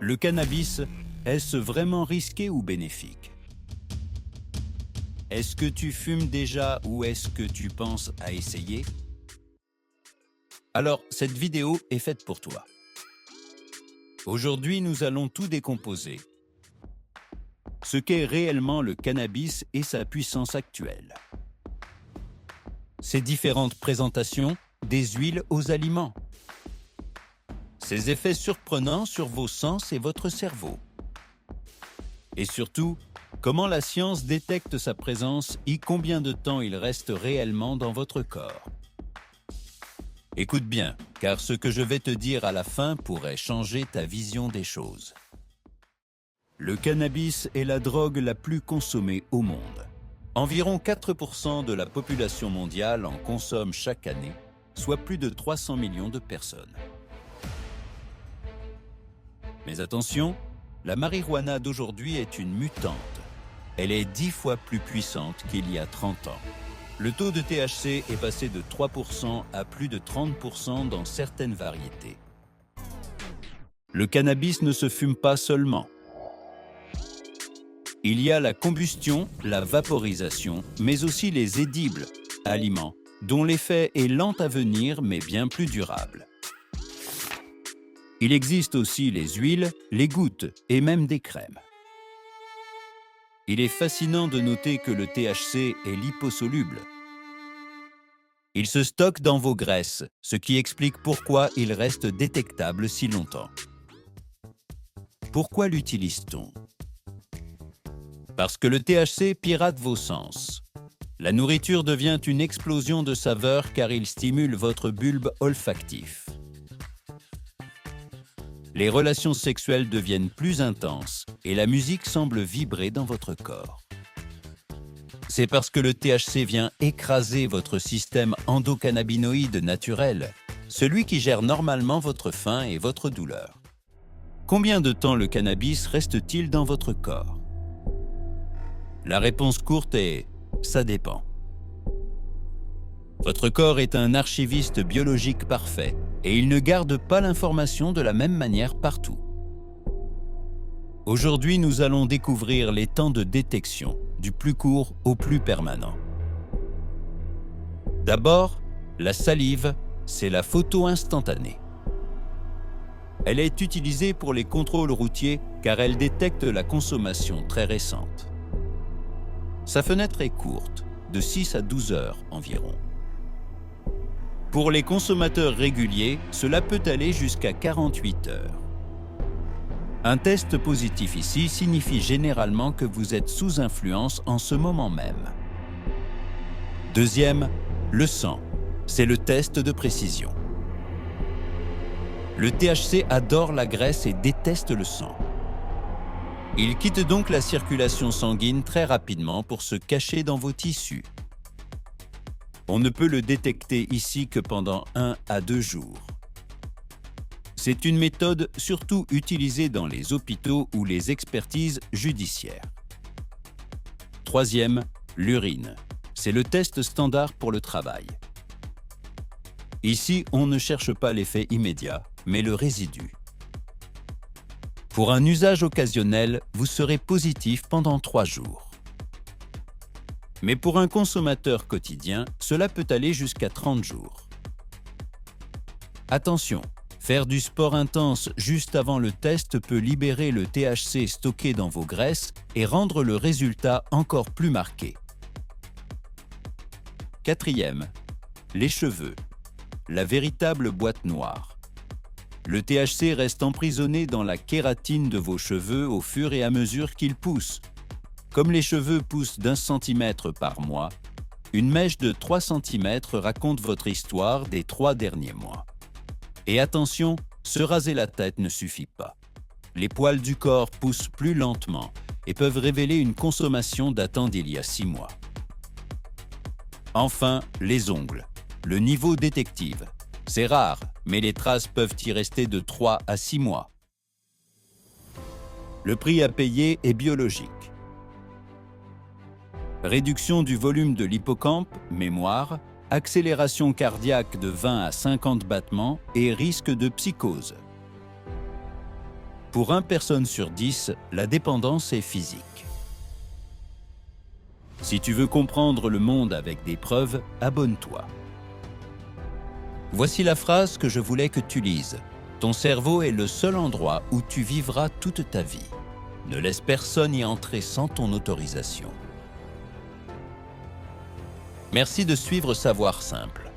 Le cannabis, est-ce vraiment risqué ou bénéfique? Est-ce que tu fumes déjà ou est-ce que tu penses à essayer? Alors, cette vidéo est faite pour toi. Aujourd'hui, nous allons tout décomposer. Ce qu'est réellement le cannabis et sa puissance actuelle. Ses différentes présentations, des huiles aux aliments. Ses effets surprenants sur vos sens et votre cerveau. Et surtout, comment la science détecte sa présence et combien de temps il reste réellement dans votre corps. Écoute bien, car ce que je vais te dire à la fin pourrait changer ta vision des choses. Le cannabis est la drogue la plus consommée au monde. Environ 4% de la population mondiale en consomme chaque année, soit plus de 300 millions de personnes. Mais attention, la marijuana d'aujourd'hui est une mutante. Elle est 10 fois plus puissante qu'il y a 30 ans. Le taux de THC est passé de 3% à plus de 30% dans certaines variétés. Le cannabis ne se fume pas seulement. Il y a la combustion, la vaporisation, mais aussi les édibles, aliments, dont l'effet est lent à venir mais bien plus durable. Il existe aussi les huiles, les gouttes et même des crèmes. Il est fascinant de noter que le THC est liposoluble. Il se stocke dans vos graisses, ce qui explique pourquoi il reste détectable si longtemps. Pourquoi l'utilise-t-on? Parce que le THC pirate vos sens. La nourriture devient une explosion de saveurs car il stimule votre bulbe olfactif. Les relations sexuelles deviennent plus intenses et la musique semble vibrer dans votre corps. C'est parce que le THC vient écraser votre système endocannabinoïde naturel, celui qui gère normalement votre faim et votre douleur. Combien de temps le cannabis reste-t-il dans votre corps? La réponse courte est « ça dépend ». Votre corps est un archiviste biologique parfait et il ne garde pas l'information de la même manière partout. Aujourd'hui, nous allons découvrir les temps de détection, du plus court au plus permanent. D'abord, la salive, c'est la photo instantanée. Elle est utilisée pour les contrôles routiers car elle détecte la consommation très récente. Sa fenêtre est courte, de 6 à 12 heures environ. Pour les consommateurs réguliers, cela peut aller jusqu'à 48 heures. Un test positif ici signifie généralement que vous êtes sous influence en ce moment même. Deuxième, le sang. C'est le test de précision. Le THC adore la graisse et déteste le sang. Il quitte donc la circulation sanguine très rapidement pour se cacher dans vos tissus. On ne peut le détecter ici que pendant 1 à 2 jours. C'est une méthode surtout utilisée dans les hôpitaux ou les expertises judiciaires. Troisième, l'urine. C'est le test standard pour le travail. Ici, on ne cherche pas l'effet immédiat, mais le résidu. Pour un usage occasionnel, vous serez positif pendant 3 jours. Mais pour un consommateur quotidien, cela peut aller jusqu'à 30 jours. Attention, faire du sport intense juste avant le test peut libérer le THC stocké dans vos graisses et rendre le résultat encore plus marqué. Quatrième, les cheveux, la véritable boîte noire. Le THC reste emprisonné dans la kératine de vos cheveux au fur et à mesure qu'ils poussent. Comme les cheveux poussent d'1 centimètre par mois, une mèche de 3 cm raconte votre histoire des 3 derniers mois. Et attention, se raser la tête ne suffit pas. Les poils du corps poussent plus lentement et peuvent révéler une consommation datant d'il y a 6 mois. Enfin, les ongles, le niveau détective. C'est rare, mais les traces peuvent y rester de 3 à 6 mois. Le prix à payer est biologique. Réduction du volume de l'hippocampe, mémoire, accélération cardiaque de 20 à 50 battements et risque de psychose. Pour 1 personne sur 10, la dépendance est physique. Si tu veux comprendre le monde avec des preuves, abonne-toi. Voici la phrase que je voulais que tu lises. Ton cerveau est le seul endroit où tu vivras toute ta vie. Ne laisse personne y entrer sans ton autorisation. Merci de suivre Savoir Simple.